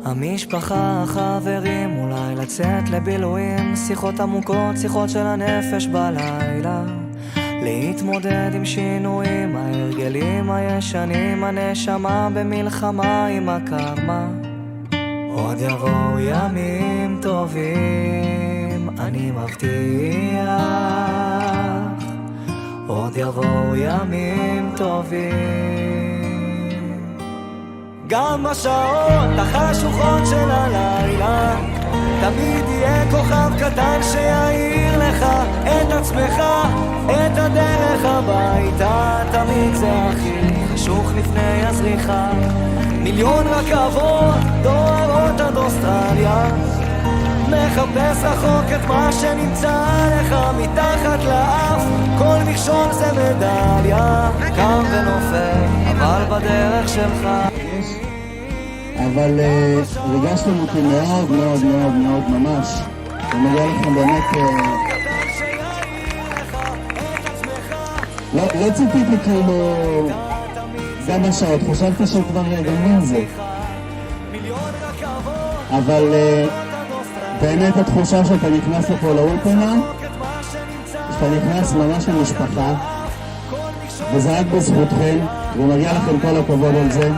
המשפחה, החברים, אולי לצאת לבילויים, שיחות עמוקות, שיחות של הנפש בלילה, להתמודד עם שינויים, ההרגלים הישנים, הנשמה במלחמה עם הקרמה. עוד יבואו ימים טובים, אני מבטיח, עוד יבואו ימים טובים. גם בשעות החשוכות של הלילה תמיד יהיה כוכב קטן שיעיר לך את עצמך, את הדרך הביתה. תמיד זה הכי חשוך לפני הזריחה. מיליון רכבות דוהרות עד אוסטרליה, מחפש רחוק את מה שנמצא לך מתחת לאף. כל מכשול זה מדליה, קם ונופל אבל בדרך שלך. אבל ריגשתם אותי מאוד מאוד מאוד מאוד ממש. ומגיע לכם באמת לא ציפיתי כאילו גם השעות, חשבתי שכבר גמרים זה, אבל באמת התחושה שאתה נכנס לפה לאולפנה, שאתה נכנס ממש למשפחה, וזה רק בזכותכם, ומגיע לכם כל הכבוד על זה.